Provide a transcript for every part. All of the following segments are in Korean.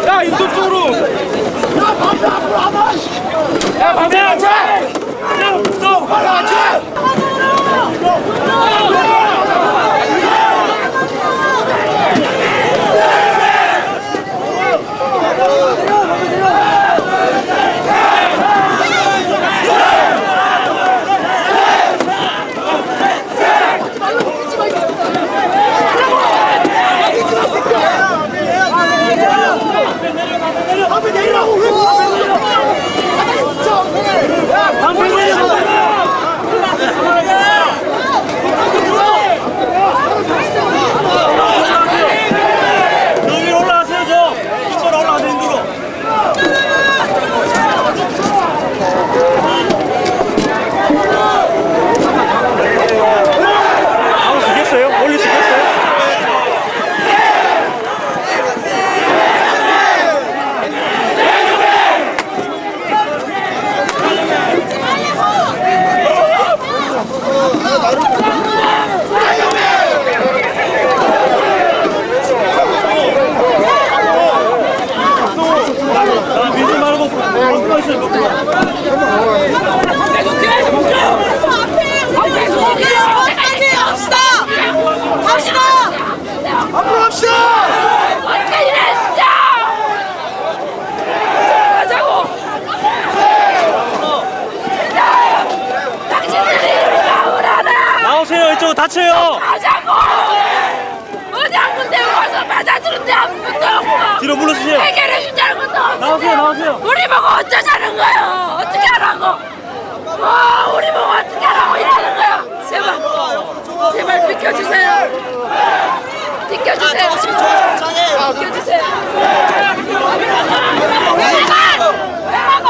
야, 이쪽 쪽으로! 야, 반대! 그냥 붙어! 다쳐요. 가자고. 어디 한 군데 와서 맞아주는데 한 군데 없고. 뒤로 물러주세요. 해결해 준다는 것도 없는데. 나오세요, 나오세요. 우리 보고 어쩌자는 거예요. 어떻게 하라고? 우리 보고 어떻게 하라고 이러는 거예요. 제발, 제발 비켜주세요. 비켜주세요. 비켜주세요.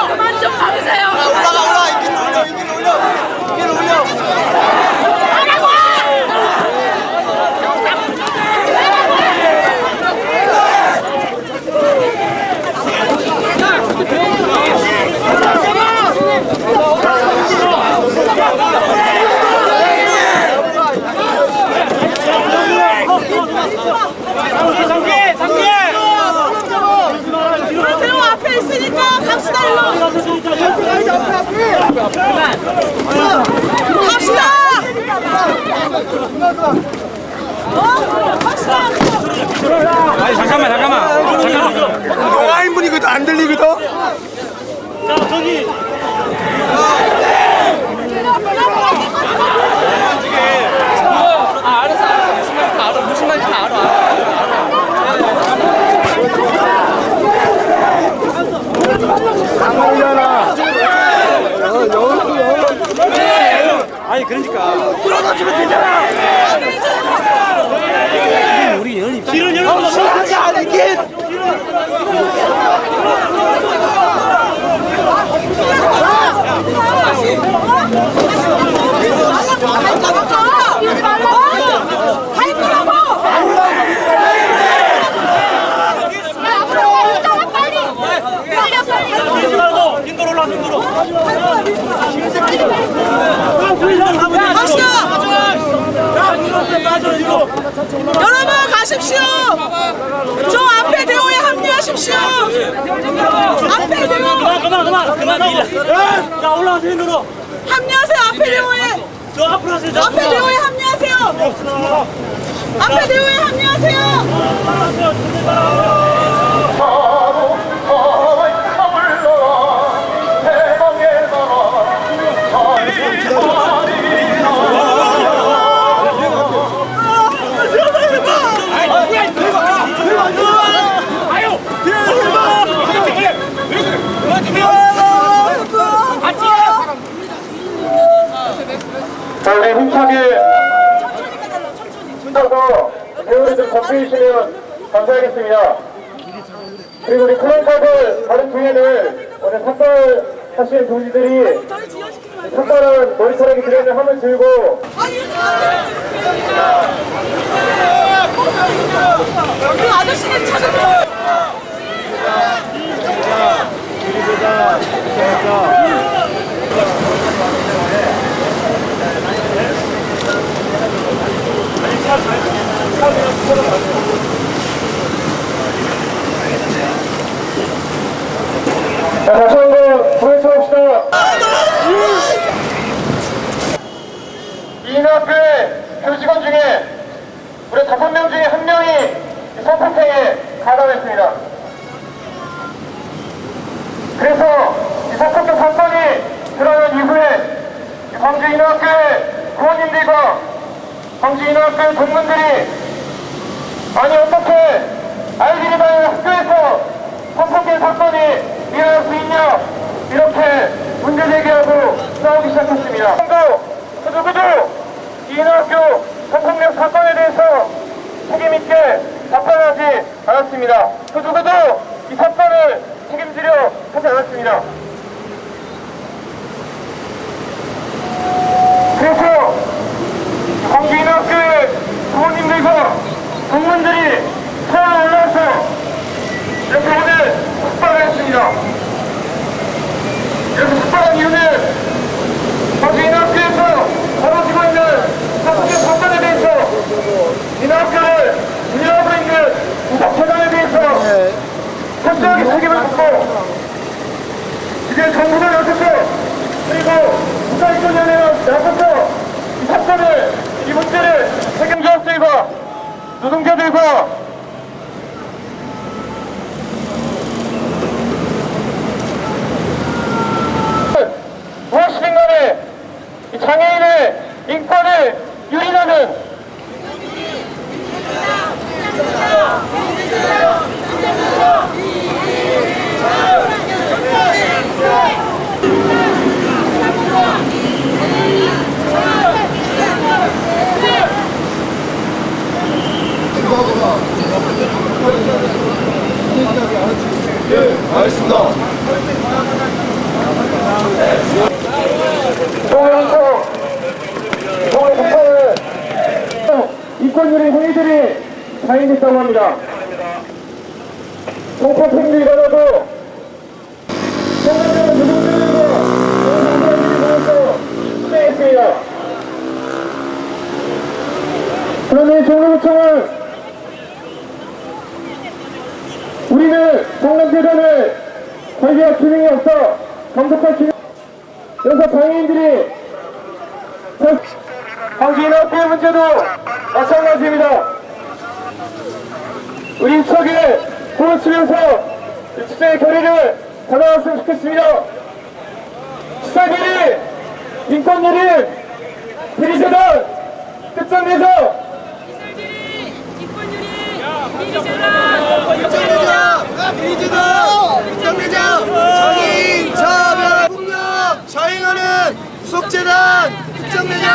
그만 좀 가주세요. 올라 인기를 올려. 대호 앞에 있으니까 갑시다 일로. 갑시다. 갑시다. 아니, 잠깐만. 영화 인물이거든 안 들리거든. 자, 저기. 무슨 말인지 다 알아. 아니, 그러니까. 끌어다주면 되잖아. 우리 연이 길을 열어. 시간이 아니긴. 인도로 올라, 인도로. 여러분 가십시오. 저 앞에 대호에 합류하십시오. 앞에 대호 그만. 자, 올라가세요, 인도로. 합류하세요. 앞에 대호에. 저 앞으로 하세요. 저 앞에 대호에 합류하세요. 앞에 대호에 합류하세요. 바로 바위가 불러 대망의 방 서 배우를 좀 접수해 주시면 감사하겠습니다. 그리고 우리 플랜카드 바른 뒤에는 오늘 삭발하시는 동지들이 삭발한 머리카락이 들어있는 함을 들고 그 아저씨는 찾아줘요. 자, 다시 한번 불을 쳐봅시다. 이 인하학교의 교직원 중에 우리 5명 중에 1명이 성폭행에 가담했습니다. 그래서 이 성폭행 사건이 드러난 이후에 광주 인하학교의 부모님들과 광주 인하학교의 동문들이 아니 어떻게 아이들이 다니는 학교에서 성폭행 사건이 일어날 수 있냐 이렇게 문제 제기하고 싸우기 시작했습니다. 누구도 이 인하학교 성폭력 사건에 대해서 책임있게 답변하지 않았습니다. 그 누구도 이 사건을 책임지려 하지 않았습니다. 그래서 광주 인하학교의 부모님들과 동문들이 서울에 올라와서 이렇게 오늘 숙박을 했습니다. 이렇게 숙박한 이유는 광주 인하학교에서 벌어지고 있는 성폭력 사건에 대해서 인하학교를 운영하고 있는 부사처장에 대해서 철저하게 책임을 묻고 이제 정부를 나서서 그리고 국가인권위원회가 나서서 이 사건을 이 문제를 책임자들과 노동자들과 무엇이든 간에 이 장애인의 인권을 유린하는 알겠습니다. 서울에서 서울 북한은 인권유린 행위들이 자행됐다고 합니다. 성폭행들과도 성관계는 노동자들과 노동자들이 모여서 수행했습니다. 그런데 정부청은 우리는 성남대전을 관리할 기능이 없어 감독할 기능 여기서 장애인들이 광주 인하학교의 문제도 마찬가지입니다. 우리 인척에 불을 치면서 주제의 결의를 받아왔으면 좋겠습니다. 시사결의 인권유린 비리재단 끝장내자 장애인 차별 폭력 자행하는 구속재단 특정대장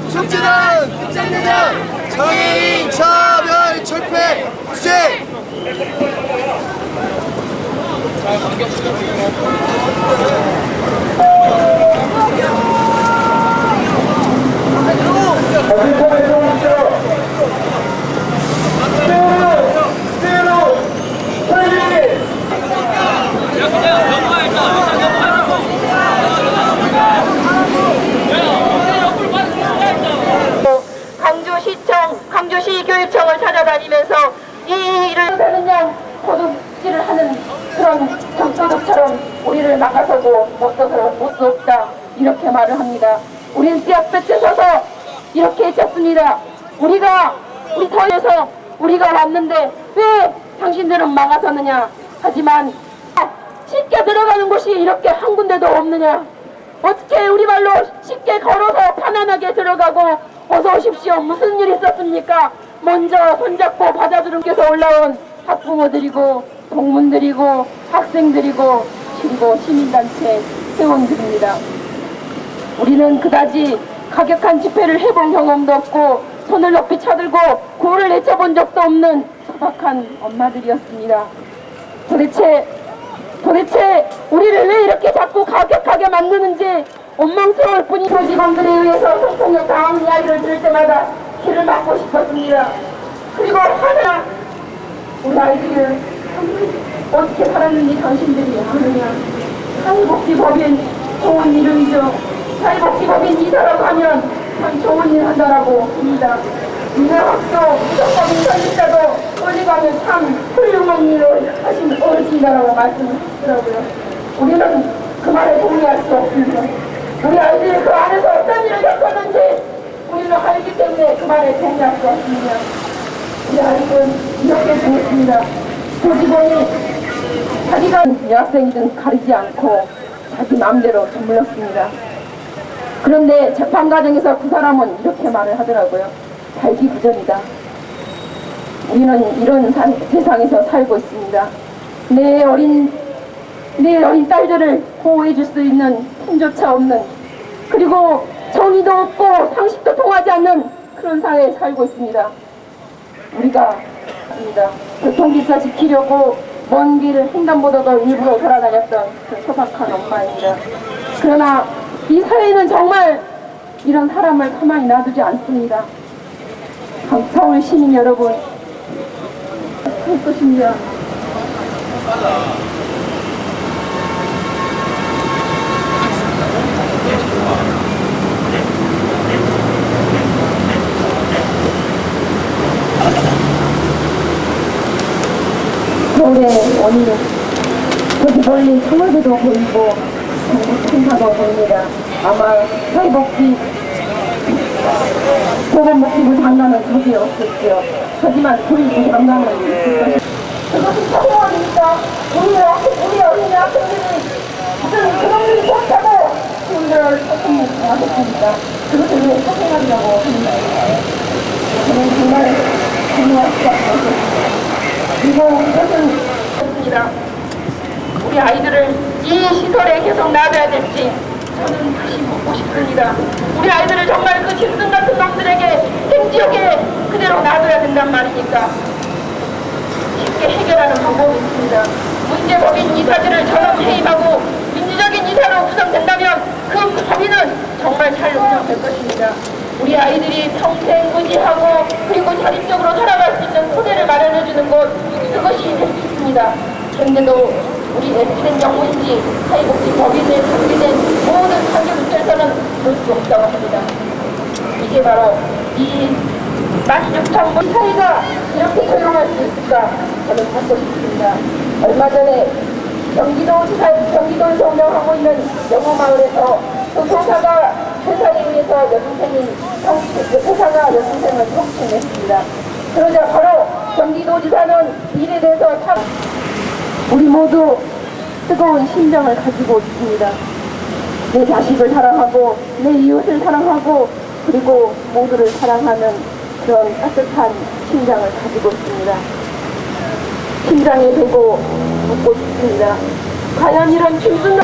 구속재단 특정대장 장애인 차별 철폐 투쟁. 광주시 교육청을 찾아다니면서 이 일을 그냥 도둑질을 하는 그런 정도둑처럼 우리를 막아서고 못 쏘다 이렇게 말을 합니다. 우리는 띠 앞에 서서 이렇게 했었습니다. 우리 더해서 우리가 왔는데 왜 당신들은 막아서느냐. 하지만 쉽게 들어가는 곳이 이렇게 한 군데도 없느냐. 어떻게 우리 발로 쉽게 걸어서 편안하게 들어가고 어서 오십시오. 무슨 일 있었습니까? 먼저 손잡고 받아주름께서 올라온 학부모들이고 동문들이고 학생들이고 그리고 시민단체 회원들입니다. 우리는 그다지 가격한 집회를 해본 경험도 없고 손을 높이 쳐들고 구호를 외쳐본 적도 없는 소박한 엄마들이었습니다. 도대체 우리를 왜 이렇게 자꾸 가격하게 만드는지 원망스러울 뿐이 조직원들에 의해서 성폭력 당하는 이야기를 들을 때마다 귀를 막고 싶었습니다. 그리고 하나 우리 아이들을 어떻게 살았는지 당신들이 아느냐. 사회복지법인 좋은 이름이죠. 사회복지법인 이사라고 하면 참 좋은 일 한다라고 합니다. 민학학교 무조건 설립자도 어디 가면 참 훌륭한 일을 하신 어르신이라고 말씀을 하시더라고요. 우리는 그 말에 동의할 수 없습니다. 우리 아이들이 그 안에서 어떤 일을 겪었는지 우리는 알기 때문에 그 말에 동의할 수 없습니다. 우리 아이들은 이렇게 보였습니다. 조직원이 자기가 여학생이든 가리지 않고 자기 마음대로 저물렀습니다. 그런데 재판 과정에서 그 사람은 이렇게 말을 하더라고요. 발기부전이다. 우리는 이런 세상에서 살고 있습니다. 내 어린 딸들을 보호해 줄 수 있는 힘조차 없는, 그리고 정의도 없고 상식도 통하지 않는 그런 사회에 살고 있습니다. 우리가 교통질서 지키려고 먼 길 횡단보도도 일부러 돌아다녔던 그 소박한 엄마입니다. 그러나 이 사회는 정말 이런 사람을 가만히 놔두지 않습니다. 서울 시민 여러분, 할 것입니다. 서울의 원인은 저기 멀리 청와대도 보이고 경북청사도 보입니다. 아마 보건복지부 장관은 저기 없겠죠. 하지만 교육부 장관은 있을 것입니다. 그것이 청원입니까? 우리 어린이 학생들이 무슨 그놈들이 못하고 그들을 소송하겠습니까? 그것을 왜 소송하려고 합니다. 저는 정말 공부할 수밖에 없습니다. 그리고 이것은 없습니다. 우리 아이들을 이 시설에 계속 놔둬야 될지 저는 다시 묻고 싶습니다. 우리 아이들을 정말 그 짐승 같은 놈들에게 생지옥에 그대로 놔둬야 된단 말입니까? 쉽게 해결하는 방법이 있습니다. 문제법인 이사들을 전원 해임하고 민주적인 이사로 구성된다면 그 법인은 정말 잘 운영될 것입니다. 우리 아이들이 평생 의지하고 그리고 자립적으로 살아갈 수 있는 토대를 마련해주는 곳, 그것이 될 수 있습니다. 그런데도 우리 FCN 영문지 사회복지 법인에 관계된 모든 상계부처에서는 그럴 수 없다고 합니다. 이게 바로 이 16,000번 사회가 이렇게 조용할 수 있을까 저는 묻고 싶습니다. 얼마 전에 경기도에서 운영하고 있는 영호마을에서 그 교사가 회사에 의해서 회사가 여중생을 성추행했습니다. 그러자 바로 경기도지사는 일에 대해서 우리 모두 뜨거운 심정을 가지고 있습니다. 내 자식을 사랑하고 내 이웃을 사랑하고 그리고 모두를 사랑하는 그런 따뜻한 심장을 가지고 있습니다. 심장에 대고 묻고 싶습니다. 과연 이런 짐승을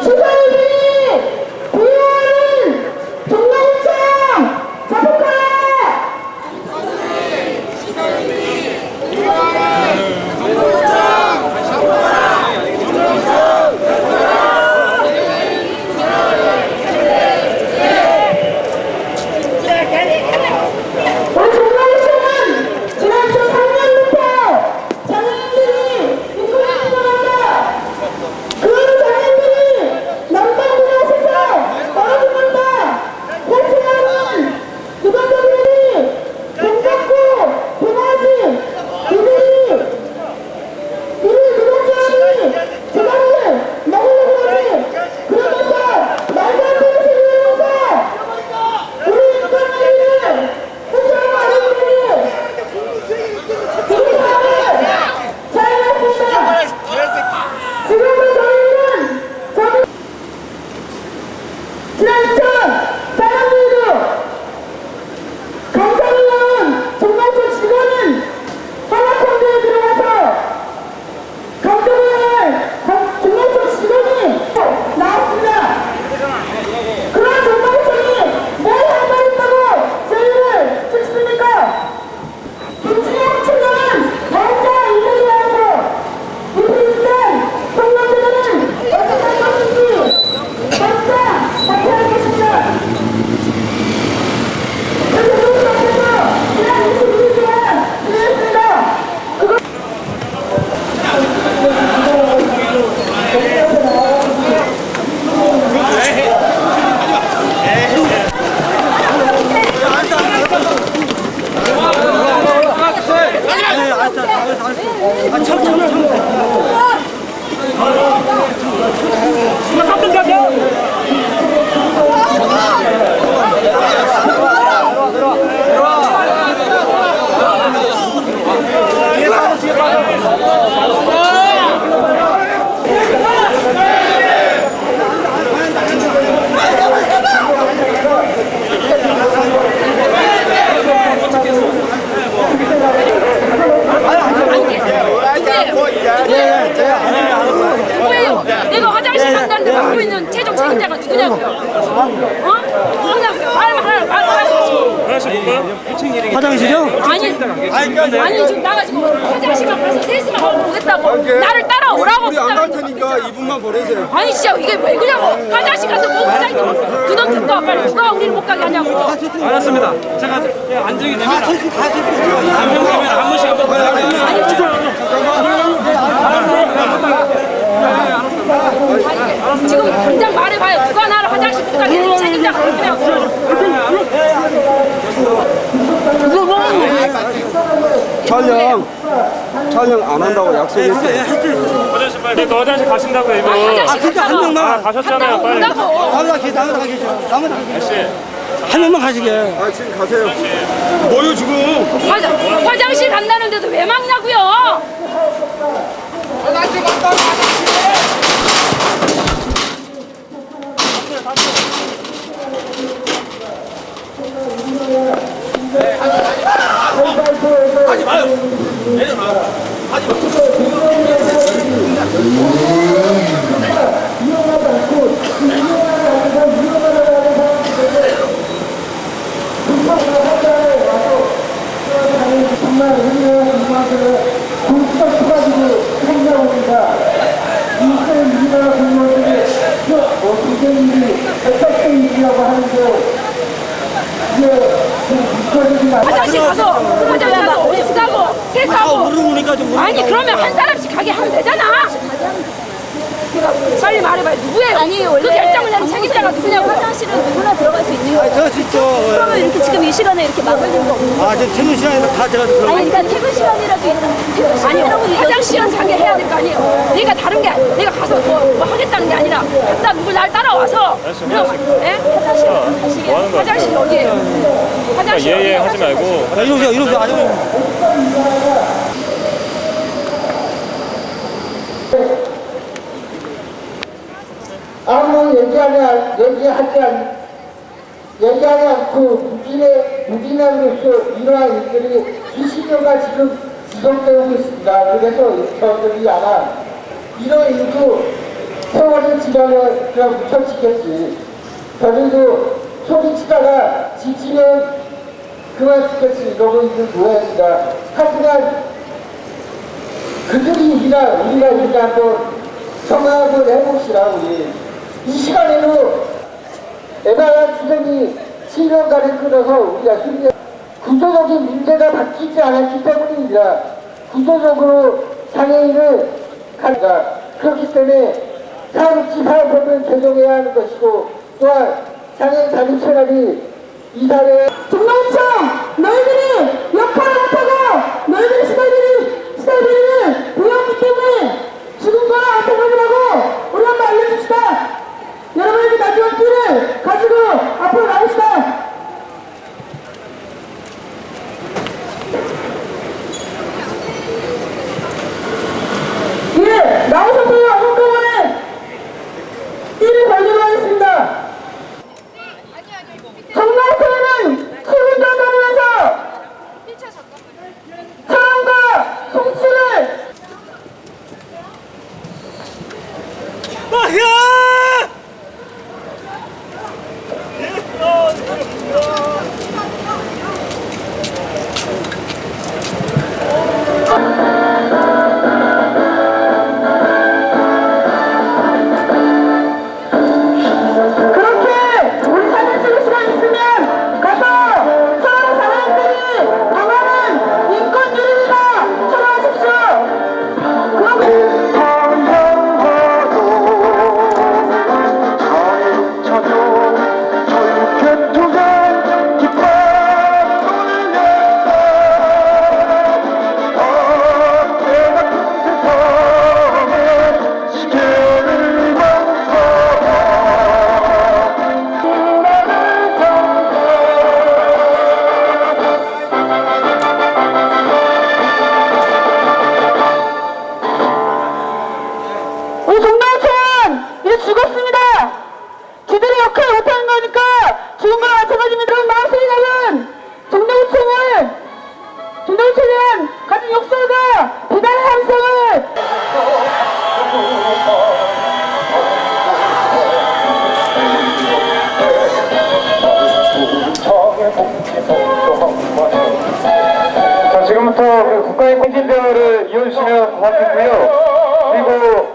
주사위들이 부여하는 종로구청 자폭하라! 우리 종로구청은 지난 3년부터 장애인들이 인권을 주장한다. 그 장애인들이 난방비를 하셔서 떨어집니다. 헬스장은 유관자들이 돈 받고 돈하지 이들이 유관자들이 제가를 먹으려고 하지 그러면서 말도 안 되는 소리를 하면서 우리 인권관리를 훔쳐가는 아이들이 우리 사회를 자유했습니다. 지금은 저희는 지난 2004년도에도 감사를 나온 종로구청 직원은 한라콘대에 들어가서 감독을 할 종로구청 직원이 나왔습니다. 그런 종로구청이 뭘 한다고 저희를 찍습니까? 김치영 총장은 먼저 이들이 와서 이 비슷한 성남대는 어떻게 할 것인지 먼저 발표하겠습니다. 그리고 앞에서 지난 22일 동안 지냈습니다. 뭐예요? 내가 화장실 간다는데 맡고 있는 최종 책임자가 누구냐고요? 어? 누구냐고요? 말하라고. 화장실이요? 아니 지금 나가지고 화장실만 가서 세수만 하고 오겠다고 나를 따라오라고 우리 안 갈 부탁하는 테니까 이분만 보내세요. 아니 진짜 이게 왜 그냐고 화장실 가도 뭐 화장실 그놈 듣고 빨리 누가 우리를 못 가게 하냐고. 알았습니다. 제가 안정이 되면 안정되면 한 번씩 한번 더 지금 당장 말해봐요. 누가 나를 화장실 못 가게 하는 책임자가 누구냐고. 촬영 안 한다고 약속했어요. 화장실 빨리 너 화장실 가신다고 이거. 화장실 한 명만. 가셨잖아요. 빨리. 한 명만 가시게. 아 지금 가세요. 뭐요 지금? 화장실 간다는데도 왜 막냐고요? 정말 우리의 공무원들을 공수가 쳐가지고 행사옵니다. 이들 우리나라 공무원들이 국회의원이 100%이라고 하는데 이게 국가적인 화장실 가서 화장실 가서 옷 싸고 세수하고 모르니까 좀 아니 그러면 한 사람씩 가게 하면 되잖아. 빨리 말해봐요. 누구예요? 아니, 원래 그 결정을 내는 책임자가 누구냐고. 화장실은 누구나 들어갈 수 있는 거예요. 들어갈 수 있죠. 그러면 이렇게 지금 이 시간에 이렇게 막을 이유가 없는 거예요. 아, 저 퇴근 시간에 다 제가 들어가요. 아니, 그러니까 퇴근 시간이라도 퇴근 아니 시간이라고 화장실은 자기 해야 될 거 아니에요. 내가 다른 게 내가 가서 뭐 하겠다는 게 아니라 갔다 누구 날 따라와서 예? 화장실 어디예요? 화장실 예예 어디예요? 하지 말고. 이리 오세요, 이리 오세요. 아주. 아무 얘기하지 않고 무진의 시민함으로서 이러한 일들이 수십 년간 지금 지속되고 있습니다. 그래서 저들이 아마 이런 일도 세월이 지나면 그냥 묻혀지겠지. 저들도 소리치다가 지치면 그만 죽겠지 이러고 있는 모양입니다. 하지만 그들이 일이나 우리가 일이나 한번 생각을 해봅시다. 우리 이 시간에도 애매한 주장이 7년간을 끊어서 우리가 승리 구조적인 문제가 바뀌지 않았기 때문입니다. 구조적으로 장애인을 간다. 그렇기 때문에 사회복지사업법을 개정해야 하는 것이고 또한 장애인 자립생활이 이 사회에 정동청 너희들이 역할을 못하고 너희들이 시달리는 부여없기 때문에 죽은 거나 마찬가지라고 우리 한번 알려줍시다. 여러분의 마지막 길을 가지고 앞으로 나갑시다. 예, 나오셔서요. 한꺼번에 일을 발견하겠습니다. 정동천은 시민들 다니면서 사랑과 송치를 그렇게 우리 사진 찍을 시간 있으면 가서 서울 사람들이 강화는 인권 유린이다 찾아오십시오. 그렇게 죽었습니다. 지들이 역할을 못하는 거니까 죽은 거랑 마찬가지입니다. 마음속에 가면 정동천에 대한 가진 역사가 비단의 함성을 자, 지금부터 그 국가의 공진대화를 이어주시면 고맙겠고요. 그리고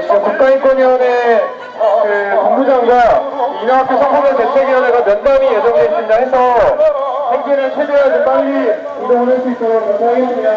지금 국가인권위원회 그 본부장과 인하학교 성범죄 대책위원회가 면담이 예정되어 있습니다 해서 행진을 최대한 좀 빨리 이동을 할 수 있도록 요청하겠습니다.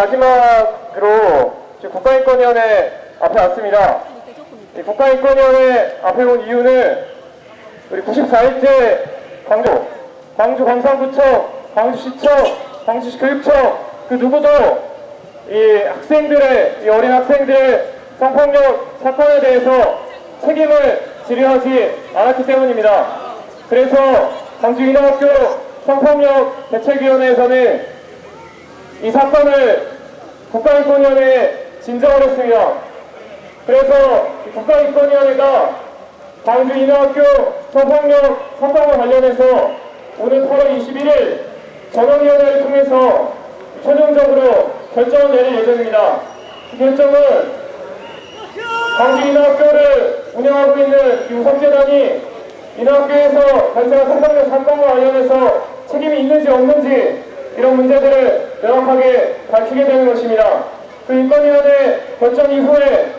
마지막으로 지금 국가인권위원회 앞에 왔습니다. 이 국가인권위원회 앞에 온 이유는 우리 94일째 광주 광산구청, 광주시청, 광주시 교육청 그 누구도 이 학생들의, 이 어린 학생들의 성폭력 사건에 대해서 책임을 지려하지 않았기 때문입니다. 그래서 광주인하학교 성폭력 대책위원회에서는 이 사건을 국가인권위원회에 진정을 했습니다. 그래서 국가인권위원회가 광주인하학교 성폭력 사건과 관련해서 오늘 8월 21일 전원위원회를 통해서 최종적으로 결정을 내릴 예정입니다. 이 결정은 광주인하학교를 운영하고 있는 유성재단이 인하학교에서 발생한 성폭력 사건과 관련해서 책임이 있는지 없는지 이런 문제들을 명확하게 밝히게 되는 것입니다. 그 인권위원회 결정 이후에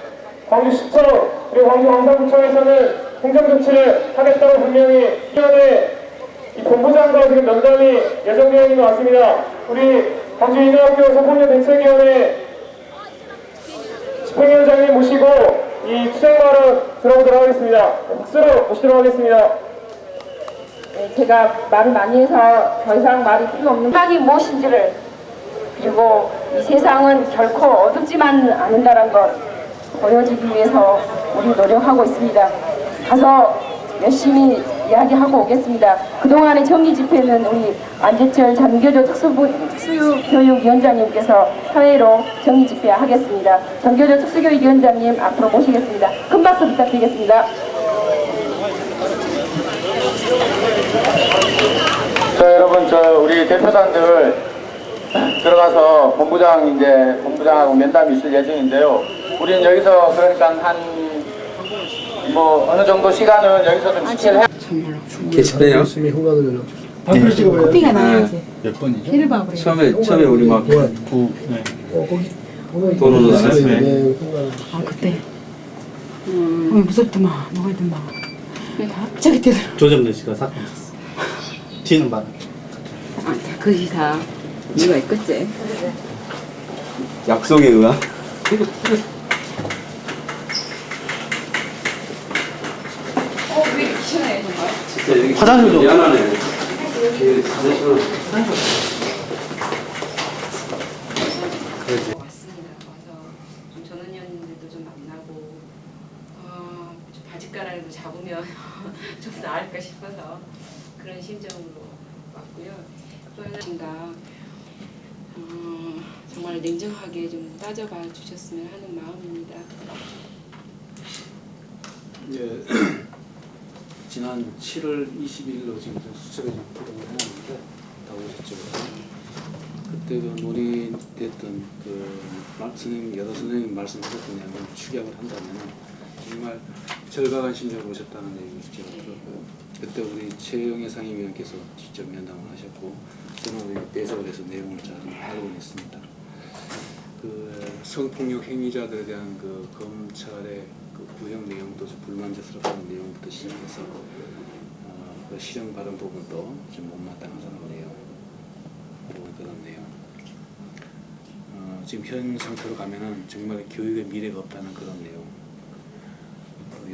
광주시청 그리고 광주 광산구청에서는 행정조치를 하겠다고 분명히 위원회 이 본부장과 지금 면담이 예정되어 있는 것 같습니다. 우리 광주인하학교 성폭력 대책위원회 집행위원장님 모시고 이 투쟁 발언 들어보도록 하겠습니다. 박수로 모시도록 하겠습니다. 네, 제가 말을 많이 해서 더 이상 말이 필요 없는 생각이 무엇인지를, 그리고 이 세상은 결코 어둡지만 않는다는 것 보여주기 위해서 우리 노력하고 있습니다. 가서 열심히 이야기하고 오겠습니다. 그동안의 정기 집회는 우리 안재철 장교조 특수교육위원장님께서 사회로 정기 집회 하겠습니다. 장교조 특수교육위원장님 앞으로 모시겠습니다. 큰 박수 부탁드리겠습니다. 자, 여러분, 우리 대표단들 들어가서 본부장하고 면담이 있을 예정인데요. 우리는 여기서 그러니까 어느 정도 시간은 여기서 좀 지체를 해. 계시네요. 커피가 나야지. 몇 번이죠? 처음에 우리 막 도로도 썼어요. 아 그때. 무섭더만, 뭐가더만. 갑자기 뛰더라. 조정래 씨가 사건 있었어. 튀는 바람. 그것이 다 이유가 있겠지. 약속에 의한. 화장실도 미안하네. 왔습니다. 와서 좀 전원위원님들도 좀 만나고 좀 바짓가랑이도 잡으면 좀 나을까 싶어서 그런 심정으로 왔고요. 또하나가 정말 냉정하게 좀 따져봐 주셨으면 하는 마음입니다. 예, 지난 7월 20일로 지금 수첩에 좀 보도를 해놨는데 다 오셨죠. 그때 그 논의됐던 그 여러 선생님 말씀하셨던 내용을 축약을 한다면 정말 절박한 심정으로 오셨다는 내용을 제가 들었고요. 그때 우리 최영애 상임위원께서 직접 면담을 하셨고 저는 우리 배석을 해서 내용을 잘 알고 있습니다. 그 성폭력 행위자들에 대한 그 검찰의 그 구형 내용도 좀 불만족스럽다는 내용부터 시작해서 그 실형 받은 부분도 좀 못마땅하다는 내용, 그런 내용. 지금 현 상태로 가면은 정말 교육의 미래가 없다는 그런 내용.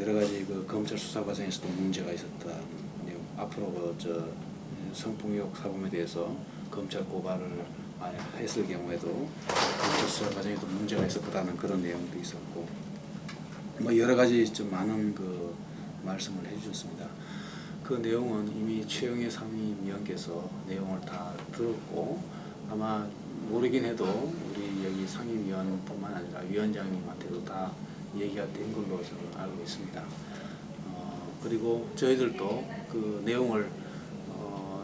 여러 가지 그 검찰 수사 과정에서도 문제가 있었다는 내용. 앞으로 성폭력 사범에 대해서 검찰 고발을 했을 경우에도 검찰 수사 과정에도 문제가 있을 거라는 그런 내용도 있었고, 뭐 여러 가지 좀 많은 그 말씀을 해주셨습니다. 그 내용은 이미 최영애 상임위원께서 내용을 다 들었고 아마 모르긴 해도 우리 여기 상임위원뿐만 아니라 위원장님한테도 다 얘기가 된 걸로 저는 알고 있습니다. 그리고 저희들도 그 내용을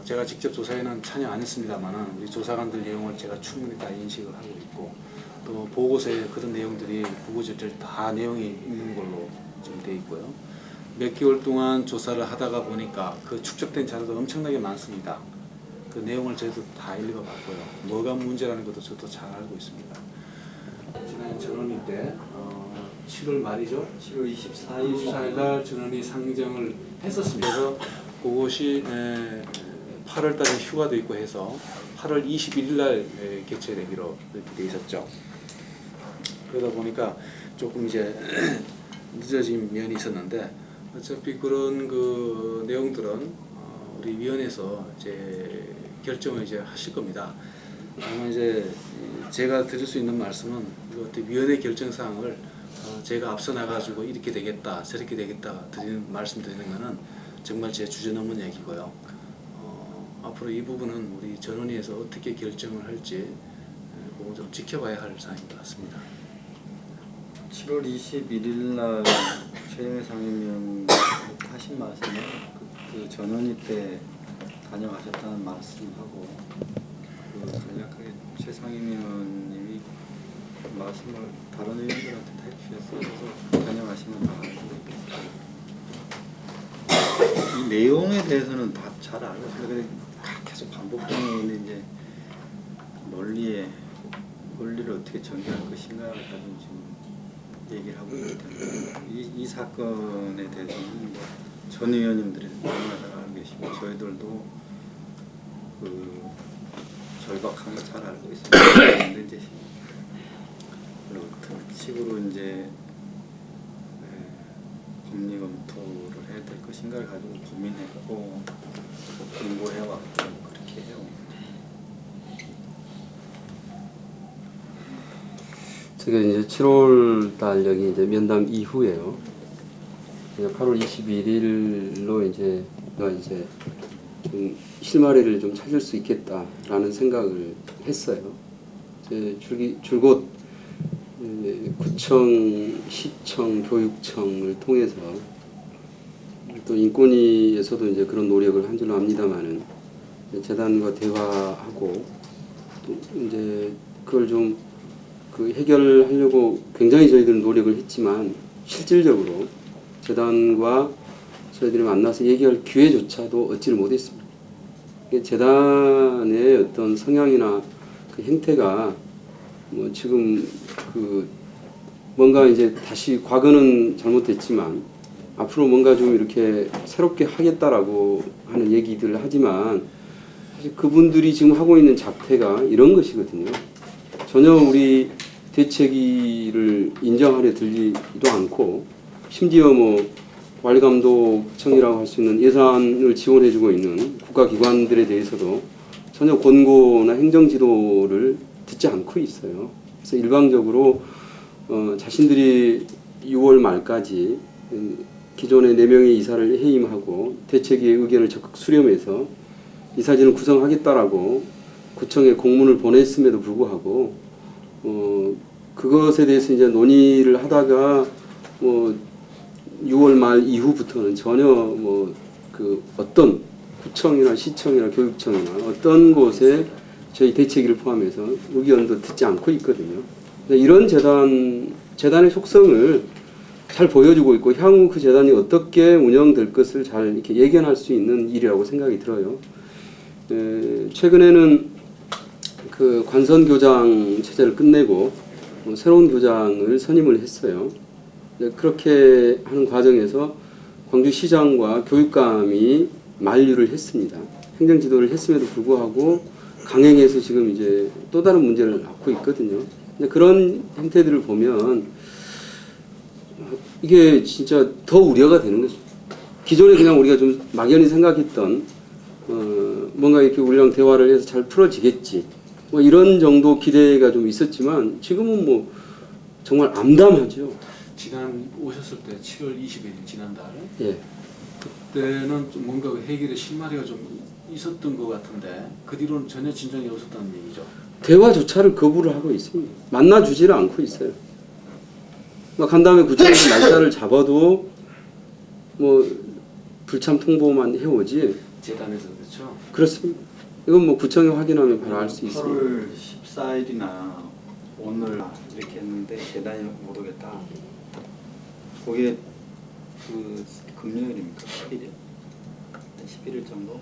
제가 직접 조사에는 참여 안 했습니다만은 우리 조사관들 내용을 제가 충분히 다 인식을 하고 있고 또 보고서에 그런 내용들이 구구절절 다 내용이 있는 걸로 지금 돼 있고요. 몇 개월 동안 조사를 하다가 보니까 그 축적된 자료도 엄청나게 많습니다. 그 내용을 저희도 다 읽어봤고요. 뭐가 문제라는 것도 저도 잘 알고 있습니다. 지난 전원위 때 7월 말이죠. 7월 24일 날 전원위 상정을 했었습니다. 그래서 그것이 8월 달에 휴가도 있고 해서 8월 21일 날 개최되기로 이렇게 돼 있었죠. 그러다 보니까 조금 이제 늦어진 면이 있었는데 어차피 그런 그 내용들은 우리 위원회에서 이제 결정을 이제 하실 겁니다. 아마 이제 제가 드릴 수 있는 말씀은 어떤 위원회 결정 사항을 제가 앞서 나가지고 이렇게 되겠다 저렇게 되겠다 말씀드리는 거는 정말 제 주제 넘는 얘기고요. 앞으로 이 부분은 우리 전원위에서 어떻게 결정을 할지 그거 좀 지켜봐야 할 사항인 것 같습니다. 7월 21일 날 최영애 상임위원 하신 말씀은 그 전원위 때 다녀가셨다는 말씀하고 그 간략하게 최 상임위원님이 말씀을 다른 의원들한테 다 해주셨어서 다녀가시면 다 알고 있겠습니다. 이 내용에 대해서는 다 잘 알고 있어요. 계속 반복되는 건데 이제 논리를 어떻게 전개할 것인가를 가지고 지금 얘기를 하고 있기 때문에 이 사건에 대해서는 전 의원님들이 너무나 잘 알고 계시고 저희들도 그 절박한 거 잘 알고 있습니다. 그런데 이제 어떤 식으로 이제 법리 검토를 해야 될 것인가를 가지고 고민했고 공부해왔고 그렇게 해요. 제가 이제 7월 달 여기 이제 면담 이후에요. 8월 21일로 이제 좀 실마리를 좀 찾을 수 있겠다라는 생각을 했어요. 줄곧 구청, 시청, 교육청을 통해서 또 인권위에서도 이제 그런 노력을 한 줄로 압니다만은 재단과 대화하고 또 이제 그걸 좀 그 해결하려고 굉장히 저희들은 노력을 했지만 실질적으로 재단과 저희들이 만나서 얘기할 기회조차도 얻지를 못했습니다. 재단의 어떤 성향이나 그 행태가 뭐 지금 그 뭔가 이제 다시 과거는 잘못됐지만 앞으로 뭔가 좀 이렇게 새롭게 하겠다라고 하는 얘기들을 하지만 사실 그분들이 지금 하고 있는 작태가 이런 것이거든요. 전혀 우리 대책위를 인정하려 들지도 않고 심지어 뭐 관리감독청이라고 할 수 있는 예산을 지원해주고 있는 국가기관들에 대해서도 전혀 권고나 행정지도를 듣지 않고 있어요. 그래서 일방적으로 자신들이 6월 말까지 기존의 4명의 이사를 해임하고 대책위의 의견을 적극 수렴해서 이사진을 구성하겠다라고 구청에 공문을 보냈음에도 불구하고 그것에 대해서 이제 논의를 하다가 뭐 6월 말 이후부터는 전혀 뭐 그 어떤 구청이나 시청이나 교육청이나 어떤 곳에 저희 대책위를 포함해서 의견도 듣지 않고 있거든요. 이런 재단의 속성을 잘 보여주고 있고 향후 그 재단이 어떻게 운영될 것을 잘 이렇게 예견할 수 있는 일이라고 생각이 들어요. 최근에는 그 관선교장 체제를 끝내고 새로운 교장을 선임을 했어요. 그렇게 하는 과정에서 광주시장과 교육감이 만류를 했습니다. 행정지도를 했음에도 불구하고 강행해서 지금 이제 또 다른 문제를 낳고 있거든요. 근데 그런 행태들을 보면 이게 진짜 더 우려가 되는 거죠. 기존에 그냥 우리가 좀 막연히 생각했던 뭔가 이렇게 우리랑 대화를 해서 잘 풀어지겠지 뭐 이런 정도 기대가 좀 있었지만 지금은 뭐 정말 암담하죠. 지난 오셨을 때 7월 20일 지난달 예. 그때는 좀 뭔가 해결의 실마리가 좀 있었던 것 같은데 그 뒤로는 전혀 진전이 없었다는 얘기죠. 대화조차를 거부를 하고 있습니다. 만나주지를 않고 있어요. 간 다음에 구청에서 날짜를 잡아도 뭐 불참 통보만 해오지. 재단에서 그렇죠. 그렇습니다. 이건 뭐 구청에 확인하면 바로 알 수 있습니다. 8월 14일이나 오늘 이렇게 했는데 재단이 못 오겠다. 그게 그 금요일입니까? 11일? 11일 정도?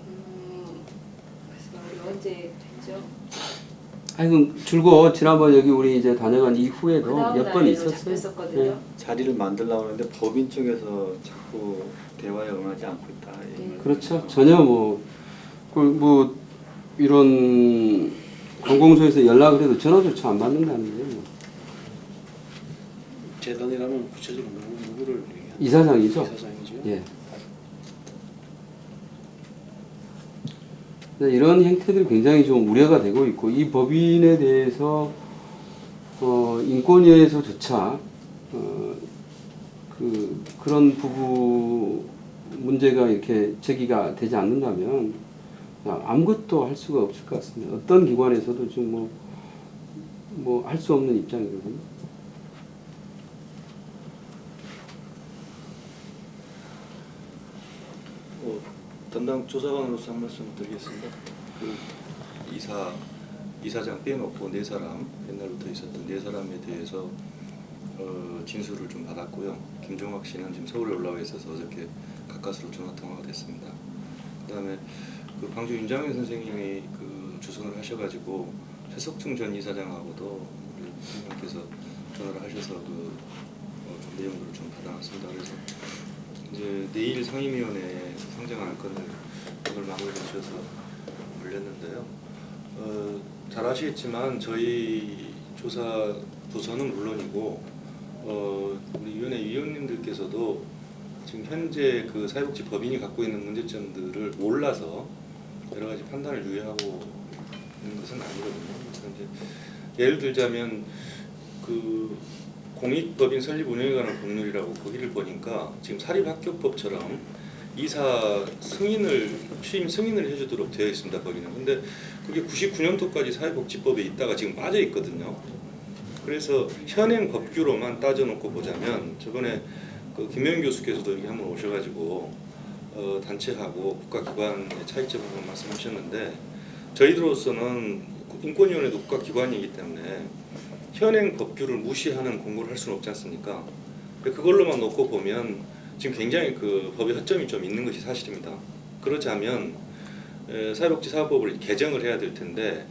그래서 우리 언제 됐죠? 아이고 줄곧 지난번 여기 우리 이제 다녀간 이후에도 몇 번 있었어요. 네. 자리를 만들려고 하는데 법인 쪽에서 자꾸 대화에 응하지 않고 있다. 그렇죠. 전혀 뭐 이런 관공서에서 연락을 해도 전화조차 안 받는다는데 뭐. 재단이라면 구체적으로 누구를 얘기하는 이사장이죠. 이사장이죠. 예. 이런 행태들이 굉장히 좀 우려가 되고 있고 이 법인에 대해서 인권위에서조차 그런 부부 문제가 이렇게 제기가 되지 않는다면 아무것도 할 수가 없을 것 같습니다. 어떤 기관에서도 좀 뭐 할 수 없는 입장이거든요. 담당 조사관으로서 한 말씀 드리겠습니다. 그 이사장 빼놓고 4사람, 옛날부터 있었던 4사람에 대해서 진술을 좀 받았고요. 김종학 씨는 지금 서울에 올라와 있어서 어저께 가까스로 전화 통화가 됐습니다. 그다음에 그 광주 윤장현 선생님이 그 주선을 하셔가지고 최석중 전 이사장하고도 우리 선생님께서 전화를 하셔서 그 내용들을 좀 받아놨습니다. 그래서 이제 내일 상임위원회에 상정할 건을 오늘 마무리해 주셔서 올렸는데요. 잘 아시겠지만 저희 조사 부서는 물론이고 우리 위원회 위원님들께서도 지금 현재 그 사회복지 법인이 갖고 있는 문제점들을 몰라서 여러 가지 판단을 유예하고 있는 것은 아니거든요. 그래서 이제 예를 들자면 그 공익법인 설립 운영에 관한 법률이라고 거기를 보니까 지금 사립학교법처럼 이사 승인을 취임 승인을 해주도록 되어 있습니다. 거기는. 근데 그게 99년도까지 사회복지법에 있다가 지금 빠져 있거든요. 그래서 현행 법규로만 따져놓고 보자면 저번에 그 김명인 교수께서도 여기 한번 오셔가지고 단체하고 국가기관의 차이점을 말씀하셨는데 저희들로서는 인권위원회도 국가기관이기 때문에 현행 법규를 무시하는 공고를 할 수는 없지 않습니까? 그걸로만 놓고 보면 지금 굉장히 그 법의 허점이 좀 있는 것이 사실입니다. 그렇자면 사회복지사업법을 개정을 해야 될 텐데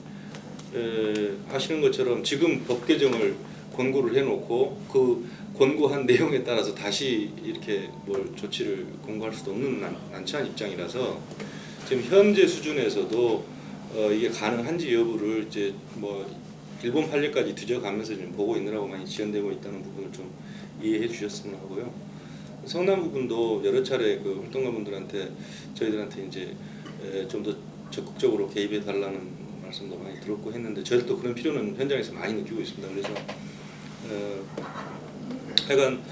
아시는 것처럼 지금 법 개정을 권고를 해놓고 그 권고한 내용에 따라서 다시 이렇게 뭘 조치를 권고할 수도 없는 난처한 입장이라서 지금 현재 수준에서도 이게 가능한지 여부를 이제 뭐 일본 판례까지 뒤져가면서 지금 보고 있느라고 많이 지연되고 있다는 부분을 좀 이해해 주셨으면 하고요. 성남 부분도 여러 차례 그 활동가분들한테 저희들한테 이제 좀 더 적극적으로 개입해 달라는 말씀도 많이 들었고 했는데 저희들도 그런 필요는 현장에서 많이 느끼고 있습니다. 그래서 하여간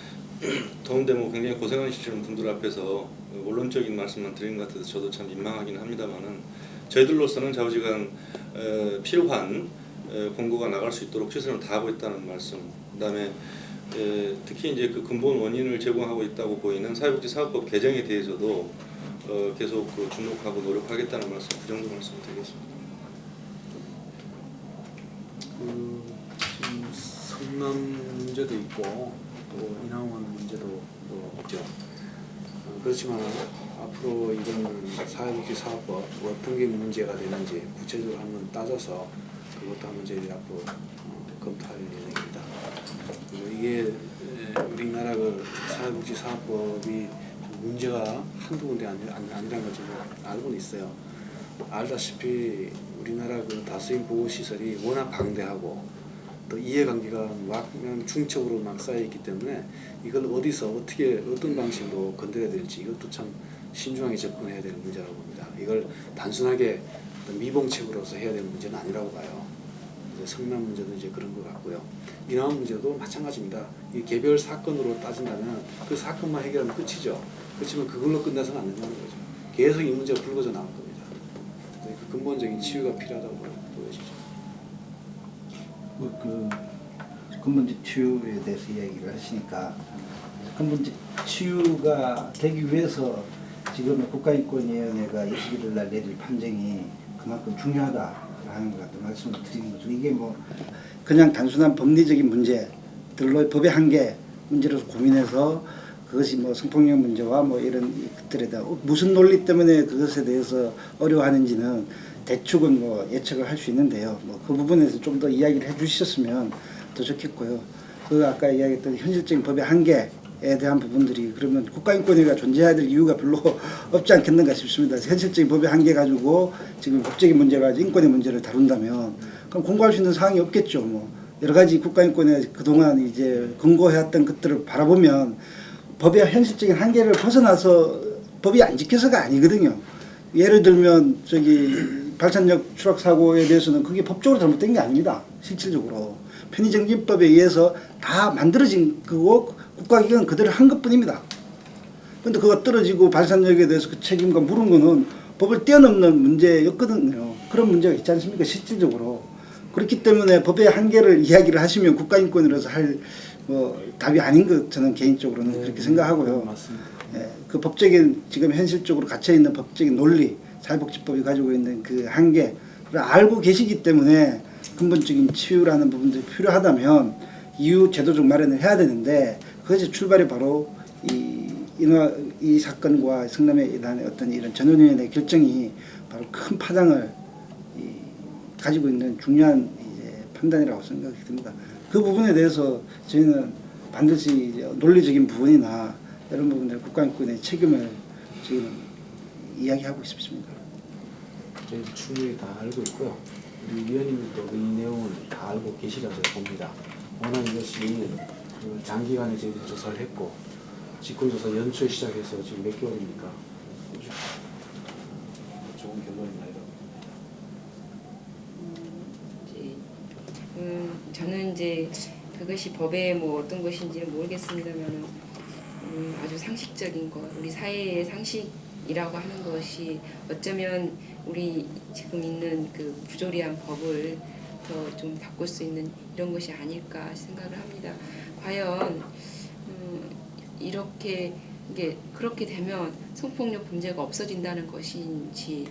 더운데 뭐 굉장히 고생하시는 분들 앞에서 원론적인 말씀만 드리는 것 같아서 저도 참 민망하긴 합니다만은 저희들로서는 좌우지간 필요한 공고가 나갈 수 있도록 최선을 다하고 있다는 말씀. 그다음에 특히 이제 그 근본 원인을 제공하고 있다고 보이는 사회복지사업법 개정에 대해서도 계속 그 주목하고 노력하겠다는 말씀, 그 정도 말씀드리겠습니다. 지금 성남 문제도 있고 또 인하원 문제도 있죠. 그렇지만 앞으로 이런 사회복지사업법 어떤 게 문제가 되는지 구체적으로 한번 따져서 그것도 한번 저희들이 앞으로 검토할 예정입니다. 그리고 이게 우리나라 그 사회복지사업법이 문제가 한두 군데 아니라는 걸 좀 알고는 있어요. 알다시피 우리나라 그 다수인 보호시설이 워낙 방대하고 또 이해관계가 막 중첩으로 막 쌓여있기 때문에 이걸 어디서 어떻게 어떤 방식으로 건드려야 될지 이것도 참 신중하게 접근해야 될 문제라고 봅니다. 이걸 단순하게 미봉책으로서 해야 될 문제는 아니라고 봐요. 성남 문제도 이제 그런 것 같고요. 인하원 문제도 마찬가지입니다. 이 개별 사건으로 따진다면 그 사건만 해결하면 끝이죠. 그렇지만 그걸로 끝나서는 안 된다는 거죠. 계속 이 문제가 불거져 나올 겁니다. 그 근본적인 치유가 필요하다고 보여지죠. 그 근본적 치유에 대해서 이야기를 하시니까 근본적 치유가 되기 위해서 지금 국가인권위원회가 21일 날 내릴 판정이 그만큼 중요하다라는 것 같은 말씀을 드리는 거죠. 이게 뭐 그냥 단순한 법리적인 문제들로 법의 한계 문제로서 고민해서 그것이 뭐 성폭력 문제와 뭐 이런 것들에 대한 무슨 논리 때문에 그것에 대해서 어려워하는지는 대충은 뭐 예측을 할 수 있는데요. 뭐 그 부분에서 좀 더 이야기를 해주셨으면 더 좋겠고요. 그 아까 이야기했던 현실적인 법의 한계에 대한 부분들이 그러면 국가인권위가 존재해야 될 이유가 별로 없지 않겠는가 싶습니다. 현실적인 법의 한계 가지고 지금 법적인 문제 가지고 인권의 문제를 다룬다면 그럼 공부할 수 있는 사항이 없겠죠. 뭐 여러 가지 국가인권위가 그동안 이제 권고해왔던 것들을 바라보면 법의 현실적인 한계를 벗어나서 법이 안 지켜서가 아니거든요. 예를 들면 저기 발산력 추락 사고에 대해서는 그게 법적으로 잘못된 게 아닙니다. 실질적으로 편의정진법에 의해서 다 만들어진 거고 국가기관은 그대로 한 것뿐입니다. 그런데 그거 떨어지고 발산력에 대해서 그 책임과 물은 거는 법을 뛰어넘는 문제였거든요. 그런 문제가 있지 않습니까? 실질적으로. 그렇기 때문에 법의 한계를 이야기를 하시면 국가인권으로서 할 답이 아닌 것 저는 개인적으로는 그렇게 생각하고요. 맞습니다. 예, 그 법적인 지금 현실적으로 갇혀있는 법적인 논리, 사회복지법이 가지고 있는 그 한계를 알고 계시기 때문에 근본적인 치유라는 부분들이 필요하다면 이후 제도적 마련을 해야 되는데 그것이 출발이 바로 이 사건과 성남에 일어난 어떤 이런 전원위원회 결정이 바로 큰 파장을 가지고 있는 중요한 이제 판단이라고 생각이 듭니다. 그 부분에 대해서 저희는 반드시 이제 논리적인 부분이나 이런 부분들 국가인권의 책임을 지금 이야기하고 싶습니다. 저희도 충분히 다 알고 있고요. 우리 위원님도 이 내용을 다 알고 계시라고 봅니다. 워낙 이것이 그 장기간에 저희들이 조사를 했고 직권조사 연초에 시작해서 지금 몇 개월입니까? 좋은 결론이나요? 저는 이제 그것이 법에 뭐 어떤 것인지는 모르겠습니다만 아주 상식적인 것, 우리 사회의 상식이라고 하는 것이 어쩌면 우리 지금 있는 그 부조리한 법을 더 좀 바꿀 수 있는 이런 것이 아닐까 생각을 합니다. 과연 이게 그렇게 되면 성폭력 범죄가 없어진다는 것인지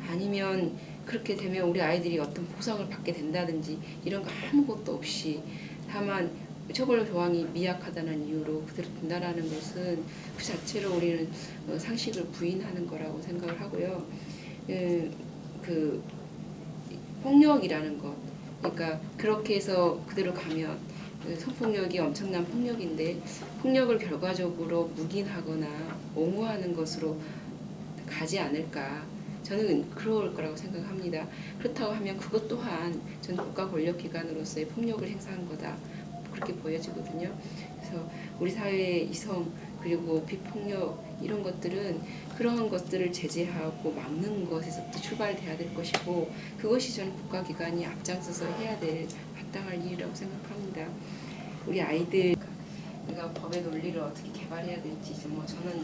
아니면 그렇게 되면 우리 아이들이 어떤 보상을 받게 된다든지 이런 거 아무것도 없이 다만 처벌 조항이 미약하다는 이유로 그대로 둔다라는 것은 그 자체로 우리는 상식을 부인하는 거라고 생각을 하고요. 그 폭력이라는 것, 그러니까 그렇게 해서 그대로 가면 성폭력이 엄청난 폭력인데 폭력을 결과적으로 묵인하거나 옹호하는 것으로 가지 않을까. 저는 그럴 거라고 생각합니다. 그렇다고 하면 그것 또한 전 국가 권력기관으로서의 폭력을 행사한 거다. 그렇게 보여지거든요. 그래서 우리 사회의 이성 그리고 비폭력 이런 것들은 그런 것들을 제재하고 막는 것에서부터 출발돼야 될 것이고 그것이 저는 국가기관이 앞장서서 해야 될 마땅할 일이라고 생각합니다. 우리 아이들 우리가 법의 논리를 어떻게 개발해야 될지 뭐 저는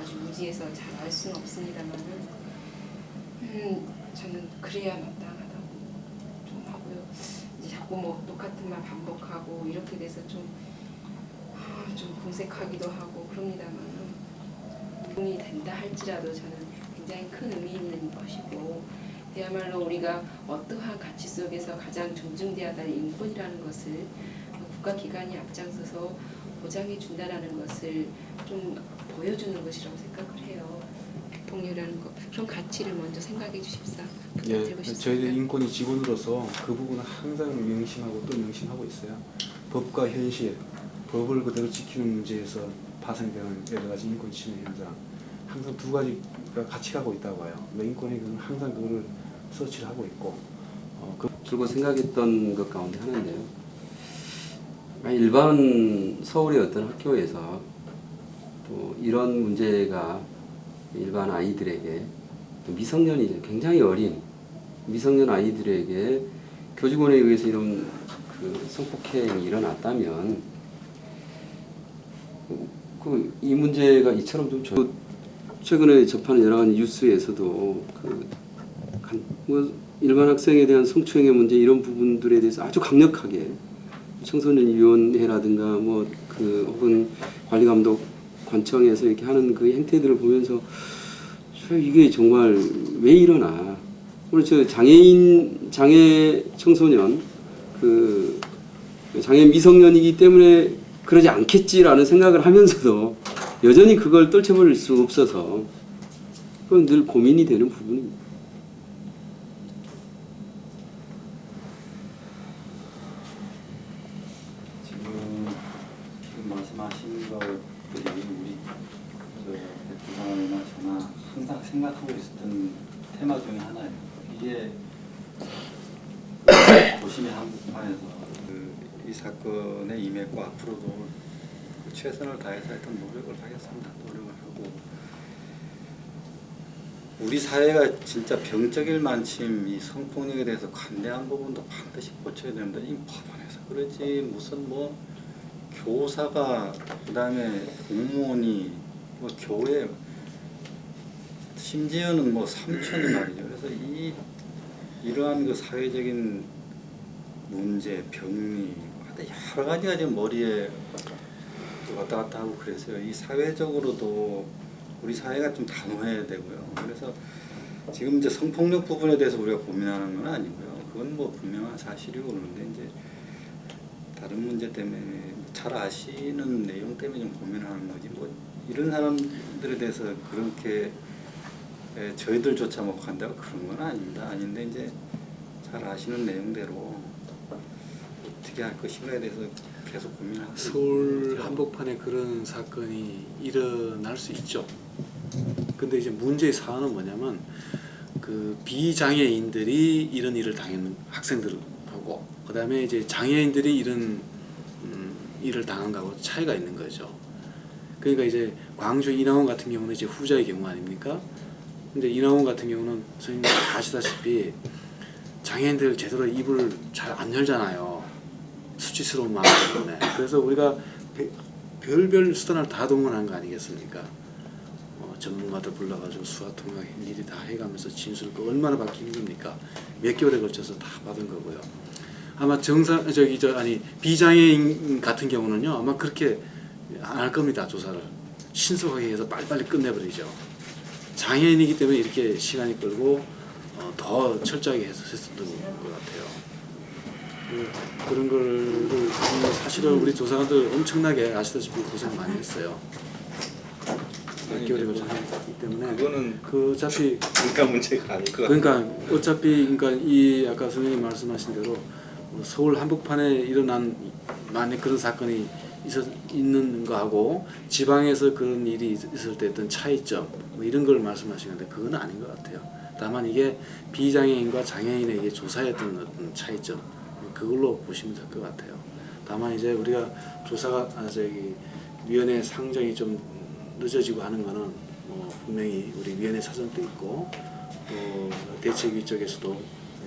아주 무지해서 잘 알 수는 없습니다만은 저는 그래야 마땅하다고 좀 하고요. 이제 자꾸 뭐 똑같은 말 반복하고 이렇게 돼서 좀 궁색하기도 하고 그럽니다만 도움이 된다 할지라도 저는 굉장히 큰 의미 있는 것이고 그야말로 우리가 어떠한 가치 속에서 가장 존중돼야 할 인권이라는 것을 국가기관이 앞장서서 보장해 준다라는 것을 좀 보여주는 것이라고 생각을 해요. 비폭력이라는 것 그런 가치를 먼저 생각해 주십사. 예, 저희들 인권위 직원으로서 그 부분은 항상 명심하고 또 명심하고 있어요. 법과 현실, 법을 그대로 지키는 문제에서 파생되는 여러 가지 인권 침해 현상, 항상 두 가지가 같이 가고 있다고 봐요. 인권위는 항상 그거를 서치를 하고 있고. 들고 생각했던 것 가운데 하나인데요. 일반 서울의 어떤 학교에서 또 이런 문제가 일반 아이들에게 미성년이 굉장히 어린 미성년 아이들에게 교직원에 의해서 이런 그 성폭행이 일어났다면 이 문제가 이처럼 좀 최근에 접하는 여러 가지 뉴스에서도 일반 학생에 대한 성추행의 문제 이런 부분들에 대해서 아주 강력하게 청소년위원회라든가 혹은 관리감독 관청에서 이렇게 하는 그 행태들을 보면서 이게 정말 왜 일어나? 오늘 저 장애 청소년 장애 미성년이기 때문에 그러지 않겠지라는 생각을 하면서도 여전히 그걸 떨쳐버릴 수 없어서 그건 늘 고민이 되는 부분입니다. 지금 말씀하신 걸 가족들이 우리 부산이나 저나 항상 생각하고 있었던 테마 중에 하나예요. 이게 도심의 한복판에서 이 사건에 임했고 앞으로도 최선을 다해서 했던 노력을 하겠습니다. 노력을 하고 우리 사회가 진짜 병적일 만큼 이 성폭력에 대해서 관대한 부분도 반드시 고쳐야 됩니다. 이 법원에서 그러지 무슨 뭐 교사가 그다음에 공무원이 뭐 교회 심지어는 뭐 삼촌이 말이죠. 그래서 이러한 그 사회적인 문제, 병리 여러 가지가 지금 머리에 왔다 갔다 하고 그래서요. 이 사회적으로도 우리 사회가 좀 단호해야 되고요. 그래서 지금 이제 성폭력 부분에 대해서 우리가 고민하는 건 아니고요. 그건 뭐 분명한 사실이고 그런데 이제 다른 문제 때문에 잘 아시는 내용 때문에 좀 고민하는 거지. 뭐 이런 사람들에 대해서 그렇게 저희들조차 뭐 간다고 그런 건 아닙니다. 아닌데 이제 잘 아시는 내용대로 어떻게 할 것인가에 대해서 계속 고민하고 서울 한복판에 그런 사건이 일어날 수 있죠. 근데 이제 문제의 사안은 뭐냐면 그 비장애인들이 이런 일을 당하는 학생들하고 그다음에 이제 장애인들이 이런 일을 당한 거하고 차이가 있는 거죠. 그러니까 이제 광주 이나원 같은 경우는 이제 후자의 경우 아닙니까? 근데 이나원 같은 경우는 선생님 아시다시피 장애인들 제대로 입을 잘 안 열잖아요. 수치스러운 마음 때문에. 그래서 우리가 별별 수단을 다 동원한 거 아니겠습니까? 전문가들 불러가지고 수화통역 일일이 다 해가면서 진술을 얼마나 받기 힘듭니까? 몇 개월에 걸쳐서 다 받은 거고요. 아마 비장애인 같은 경우는요 아마 그렇게 안 할 겁니다. 조사를 신속하게 해서 빨리빨리 끝내버리죠. 장애인이기 때문에 이렇게 시간이 끌고 더 철저하게 해서 했었던 것 같아요. 그런 거를 사실은 우리 조사관들 엄청나게 아시다시피 고생 많이 했어요. 몇 개월에 걸쳐 했기 때문에 그거는 어차피 그러니까 문제가 아닐 것 같아요. 그러니까 어차피 이 아까 선생님 말씀하신 대로 서울 한복판에 일어난 만약 그런 사건이 있는 거하고 지방에서 그런 일이 있을 때 어떤 차이점 뭐 이런 걸 말씀하시는데 그건 아닌 것 같아요. 다만 이게 비장애인과 장애인에게 조사했던 어떤 차이점 그걸로 보시면 될 것 같아요. 다만 이제 우리가 조사가 위원회 상정이 좀 늦어지고 하는 거는 분명히 우리 위원회 사정도 있고 또 대책위 쪽에서도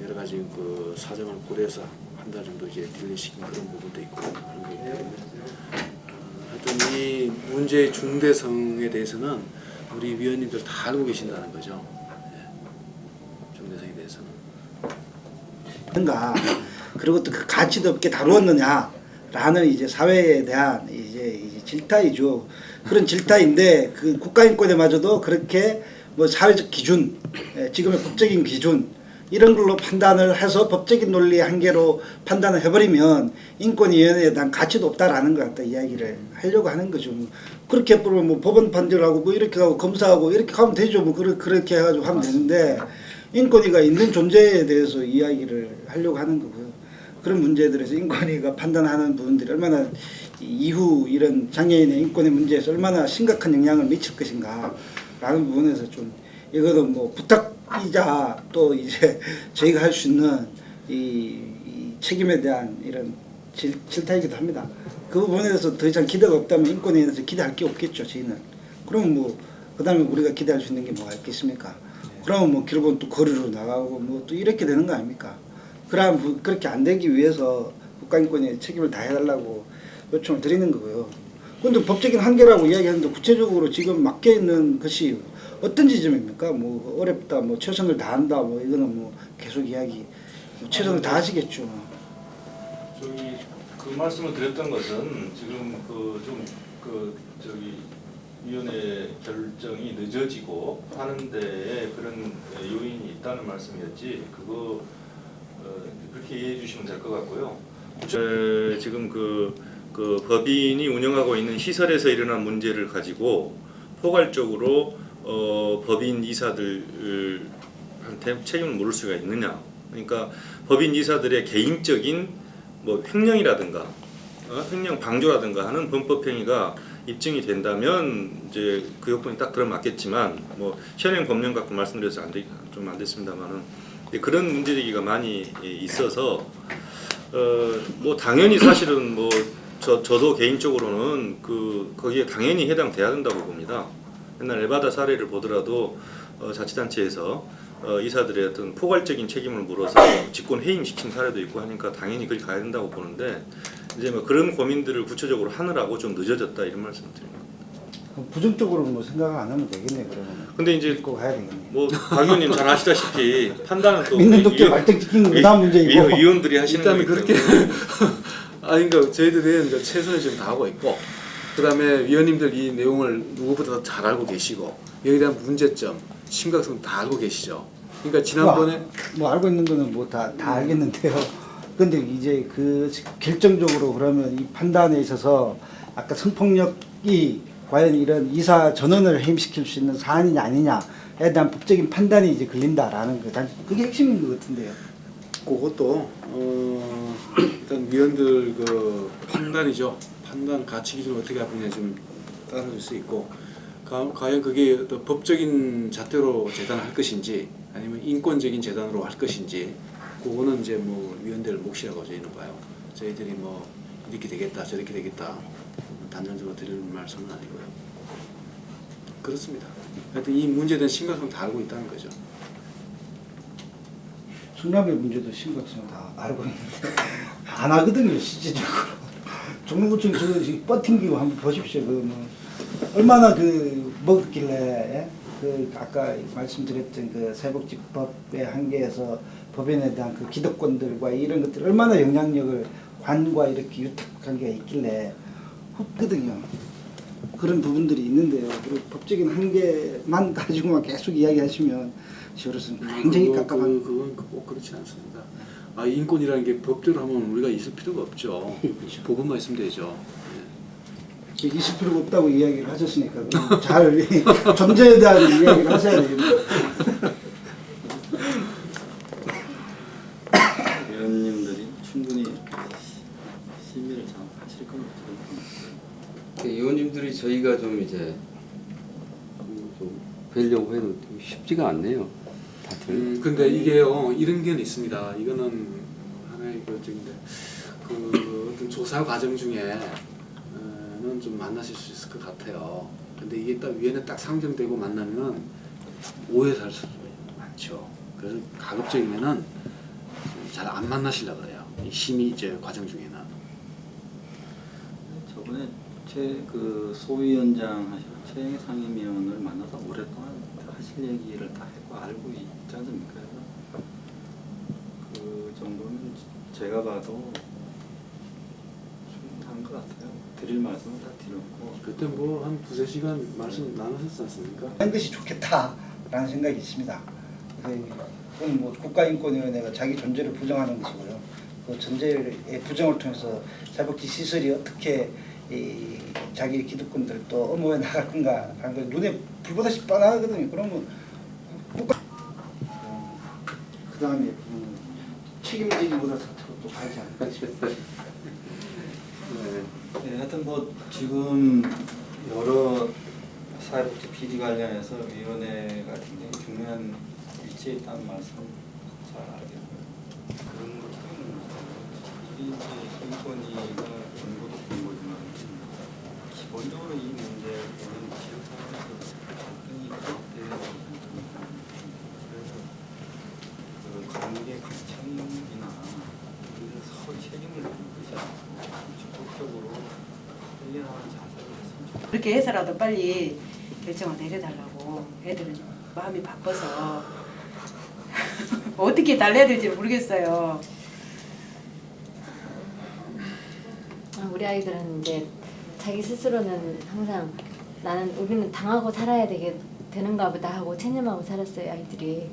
여러 가지 그 사정을 고려해서 한 달 정도 이제 딜레이시킨 그런 부분도 있고 그런 거기 때문에 하여튼 이 문제의 중대성에 대해서는 우리 위원님들 다 알고 계신다는 거죠. 중대성에 대해서는. 뭔가 그리고 또 그 가치도 없게 다루었느냐라는 이제 사회에 대한 이제 질타이죠. 그런 질타인데 그 국가인권에마저도 그렇게 뭐 사회적 기준, 지금의 법적인 기준 이런 걸로 판단을 해서 법적인 논리의 한계로 판단을 해버리면 인권위원회에 대한 가치도 없다라는 것 같다 이야기를 하려고 하는 거죠. 그렇게 보면 뭐 법원 판결하고 뭐 이렇게 하고 검사하고 이렇게 하면 되죠. 뭐 그렇게 해가지고 하면 되는데 인권위가 있는 존재에 대해서 이야기를 하려고 하는 거고요. 그런 문제에 대해서 인권위가 판단하는 부분들이 얼마나 이후 이런 장애인의 인권의 문제에서 얼마나 심각한 영향을 미칠 것인가 라는 부분에서 좀 이거는 뭐 부탁이자 또 이제 저희가 할 수 있는 이 책임에 대한 이런 질타이기도 합니다. 그 부분에 대해서 더 이상 기대가 없다면 인권에 대해서 기대할 게 없겠죠. 저희는. 그러면 뭐 그 다음에 우리가 기대할 수 있는 게 뭐가 있겠습니까? 그러면 뭐 결국은 또 거리로 나가고 뭐 또 이렇게 되는 거 아닙니까? 그럼 그렇게 안 되기 위해서 국가인권에 책임을 다해달라고 요청을 드리는 거고요. 그런데 법적인 한계라고 이야기하는데 구체적으로 지금 맡겨 있는 것이 어떤 지점입니까? 뭐 어렵다, 뭐 최선을 다한다, 뭐 이거는 뭐 계속 이야기, 뭐 최선을 다하시겠죠. 저기 그 말씀을 드렸던 것은 지금 위원회 결정이 늦어지고 하는 데에 그런 요인이 있다는 말씀이었지 그거 그렇게 이해해 주시면 될 것 같고요. 지금 그 법인이 운영하고 있는 시설에서 일어난 문제를 가지고 포괄적으로 법인 이사들한테 책임을 물을 수가 있느냐? 그러니까 법인 이사들의 개인적인 뭐 횡령이라든가 횡령 방조라든가 하는 범법 행위가 입증이 된다면 이제 그 요건이 딱 들어맞겠지만 뭐 현행 법령 갖고 말씀드려서 좀 안 됐습니다만은 그런 문제제기가 많이 있어서 뭐 당연히 사실은 뭐 저도 개인적으로는 거기에 당연히 해당돼야 된다고 봅니다. 옛날 에바다 사례를 보더라도 자치단체에서 이사들의 어떤 포괄적인 책임을 물어서 직권 해임시킨 사례도 있고 하니까 당연히 거기 가야 된다고 보는데 이제 뭐 그런 고민들을 구체적으로 하느라고 좀 늦어졌다 이런 말씀을 드립니다. 부정적으로 뭐 생각을 안 하면 되겠네 그러면. 근데 이제 꼭 가야 되겠네. 뭐 박 의원님 잘 아시다시피 판단은 또 믿는 독재 발등 찍히는 게 다음 문제이고. 위원들이 하시는 일단은 거기 그렇게 때문에. 그러니까 저희들은 이제 최선을 지금 다하고 있고 그다음에 위원님들 이 내용을 누구보다 잘 알고 계시고 여기에 대한 문제점, 심각성 다 알고 계시죠. 그러니까 지난번에 뭐 알고 있는 거는 뭐 다 알겠는데요. 근데 이제 그 결정적으로 그러면 이 판단에 있어서 아까 성폭력이 과연 이런 이사 전원을 해임시킬 수 있는 사안이냐 아니냐에 대한 법적인 판단이 이제 걸린다라는 거, 그게 핵심인 것 같은데요. 그것도 일단 위원들 그 판단이죠. 판단 가치 기준 어떻게 하느냐 좀 따라줄 수 있고 과연 그게 어떤 법적인 잣대로 재단을 할 것인지 아니면 인권적인 재단으로 할 것인지 그거는 이제 뭐 위원들 몫이라고 저희는 봐요. 저희들이 뭐 이렇게 되겠다 저렇게 되겠다 단정적으로 드릴 말씀은 아니고요. 그렇습니다. 하여튼 이 문제에 대한 심각성 다 알고 있다는 거죠. 수납의 문제도 심각성 다 알고 있는데 안 하거든요 실질적으로. 종로구청 저거 버팅기고 한번 보십시오. 그 뭐 얼마나 그 먹었길래 그 아까 말씀드렸던 그 사회복지법의 한계에서 법인에 대한 그 기득권들과 이런 것들 얼마나 영향력을 관과 이렇게 유탁한 게 있길래 없거든요. 그런 부분들이 있는데요. 그리고 법적인 한계만 가지고만 계속 이야기하시면 저로서는 굉장히 깝깝한. 그건 꼭 그렇지 않습니다. 인권이라는 게 법대로 하면 우리가 있을 필요가 없죠. 법원만 있으면 되죠. 있을 필요가 없다고 이야기를 하셨으니까 잘 존재에 대한 이야기를 하셔야 됩니다. 위원님들이 충분히 심의를 잘 하실 겁니다. 의원님들이 저희가 좀 이제 좀 뵈려고 해도 쉽지가 않네요. 다들. 그러니까 이게요 이런 게 있습니다. 이거는 하나의 그쪽인데 그 어떤 조사 과정 중에는 좀 만나실 수 있을 것 같아요. 근데 이게 딱 위원회 딱 상정되고 만나면은 오해 살 수 많죠. 그래서 가급적이면은 잘 안 만나시려 그래요. 이 심의 이제 과정 중에는. 저번에 그 소위원장 하시고 최영희 상임위원을 만나서 오랫동안 하실 얘기를 다 했고 알고 있지 않습니까? 그 정도는 제가 봐도 충분한 것 같아요. 드릴 말씀은 다 드렸고 그때 뭐 한 2-3시간 말씀 나누셨지 않습니까? 하는 것이 좋겠다라는 생각이 있습니다. 그건 뭐 국가인권위원회가 자기 존재를 부정하는 것이고요. 그 존재의 부정을 통해서 사회복지 시설이 어떻게 자기 기득권들 또 업무에 나갈 건가 하는 걸 눈에 불보다시 뻔하거든요. 그러면 국가 그 다음에 책임지기보다 사태로 또 가지 않을까 싶어요. 네, 하여튼 뭐 지금 여러 사회복지 비리 관련해서 위원회가 굉장히 중요한 위치에 있다는 말씀 잘 알겠고요. 그런 것들은 이게 인권위가 정보도 본 거지만 기본적으로 이 문제는 지역사회에서 갈등이 계속돼야 된다는 그래서 그 관계 가창이나 서로 책임을 지는 것이 아니고 적극적으로 회의하는 자세를 했으면 좋겠다. 그렇게 해서라도 빨리 결정을 내려달라고. 애들은 마음이 바빠서 어떻게 달래야 될지 모르겠어요. 우리 아이들은 이제 자기 스스로는 항상 우리는 당하고 살아야 되는가 보다 하고 체념하고 살았어요, 아이들이.